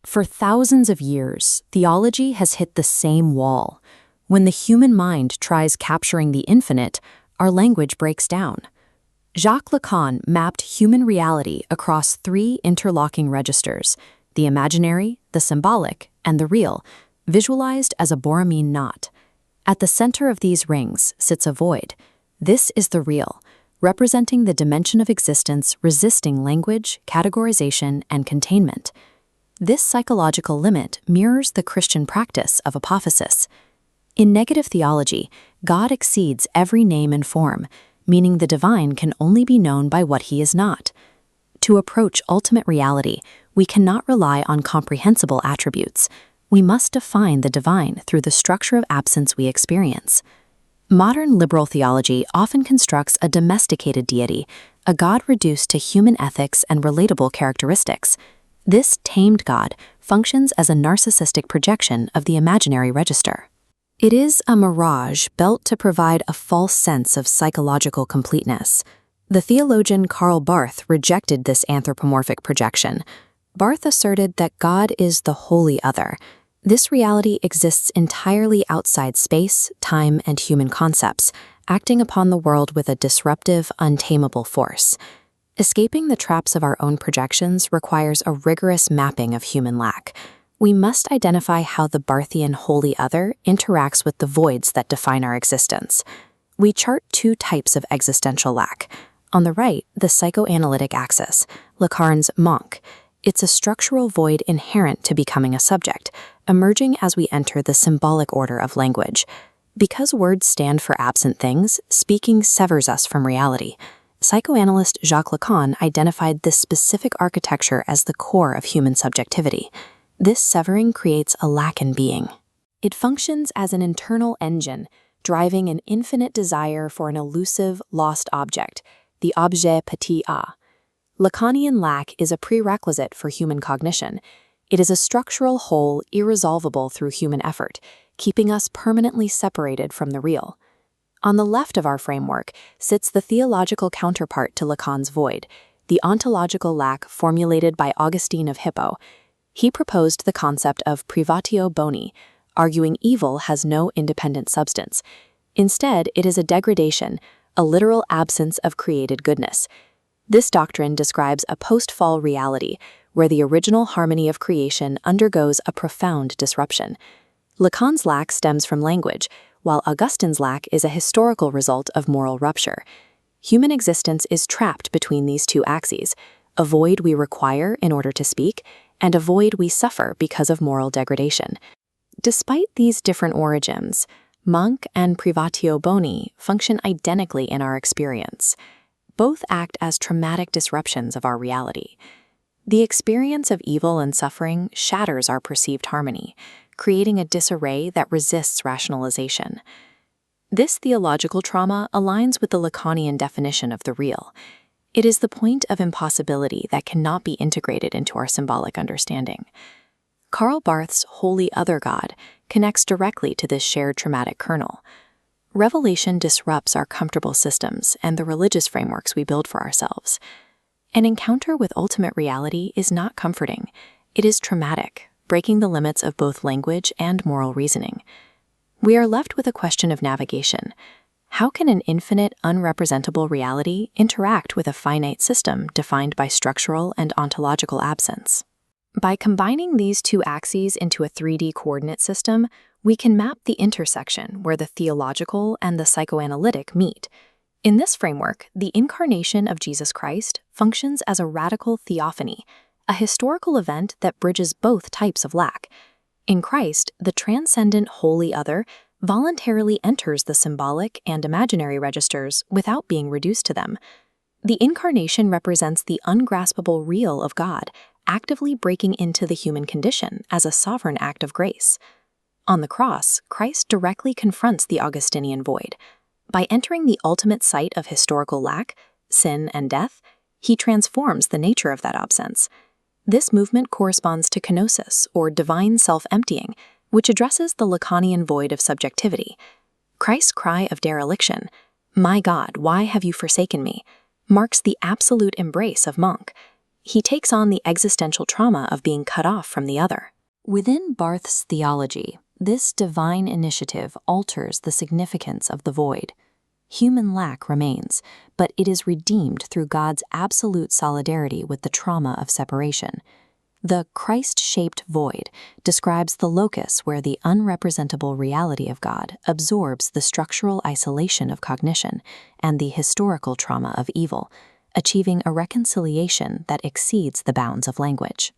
For thousands of years, theology has hit the same wall. When the human mind tries capturing the infinite, our language breaks down. Jacques Lacan mapped human reality across three interlocking registers: the imaginary, the symbolic, and the real, visualized as a Borromene knot. At the center of these rings sits a void. This is the real, representing the dimension of existence resisting language, categorization, and containment. This psychological limit mirrors the Christian practice of apophasis. In negative theology, God exceeds every name and form, meaning the divine can only be known by what he is not. To approach ultimate reality, we cannot rely on comprehensible attributes. We must define the divine through the structure of absence we experience. Modern liberal theology often constructs a domesticated deity, a God reduced to human ethics and relatable characteristics. This tamed God functions as a narcissistic projection of the imaginary register. It is a mirage built to provide a false sense of psychological completeness. The theologian Karl Barth rejected this anthropomorphic projection. Barth asserted that God is the wholly other. This reality exists entirely outside space, time, and human concepts, acting upon the world with a disruptive, untamable force. Escaping the traps of our own projections requires a rigorous mapping of human lack. We must identify how the Barthian wholly other interacts with the voids that define our existence. We chart two types of existential lack. On the right, the psychoanalytic axis, Lacan's manque. It's a structural void inherent to becoming a subject, emerging as we enter the symbolic order of language. Because words stand for absent things, speaking severs us from reality. Psychoanalyst Jacques Lacan identified this specific architecture as the core of human subjectivity. This severing creates a lack in being. It functions as an internal engine, driving an infinite desire for an elusive, lost object, the objet petit a. Lacanian lack is a prerequisite for human cognition. It is a structural whole irresolvable through human effort, keeping us permanently separated from the real. On the left of our framework sits the theological counterpart to Lacan's void, the ontological lack formulated by Augustine of Hippo. He proposed the concept of privatio boni, arguing evil has no independent substance. Instead, it is a degradation, a literal absence of created goodness. This doctrine describes a post-fall reality where the original harmony of creation undergoes a profound disruption. Lacan's lack stems from language, while Augustine's lack is a historical result of moral rupture. Human existence is trapped between these two axes, a void we require in order to speak, and a void we suffer because of moral degradation. Despite these different origins, manque and privatio boni function identically in our experience. Both act as traumatic disruptions of our reality. The experience of evil and suffering shatters our perceived harmony, creating a disarray that resists rationalization. This theological trauma aligns with the Lacanian definition of the real. It is the point of impossibility that cannot be integrated into our symbolic understanding. Karl Barth's wholly other God connects directly to this shared traumatic kernel. Revelation disrupts our comfortable systems and the religious frameworks we build for ourselves. An encounter with ultimate reality is not comforting. It is traumatic, breaking the limits of both language and moral reasoning. We are left with a question of navigation. How can an infinite, unrepresentable reality interact with a finite system defined by structural and ontological absence? By combining these two axes into a 3D coordinate system, we can map the intersection where the theological and the psychoanalytic meet. In this framework, the Incarnation of Jesus Christ functions as a radical theophany, a historical event that bridges both types of lack. In Christ, the transcendent wholly other voluntarily enters the symbolic and imaginary registers without being reduced to them. The Incarnation represents the ungraspable real of God, actively breaking into the human condition as a sovereign act of grace. On the cross, Christ directly confronts the Augustinian void. By entering the ultimate site of historical lack, sin, and death, he transforms the nature of that absence. This movement corresponds to kenosis, or divine self-emptying, which addresses the Lacanian void of subjectivity. Christ's cry of dereliction, "My God, why have you forsaken me?" marks the absolute embrace of manque. He takes on the existential trauma of being cut off from the other. Within Barth's theology, this divine initiative alters the significance of the void. Human lack remains, but it is redeemed through God's absolute solidarity with the trauma of separation. The Christ-shaped void describes the locus where the unrepresentable reality of God absorbs the structural isolation of cognition and the historical trauma of evil, achieving a reconciliation that exceeds the bounds of language.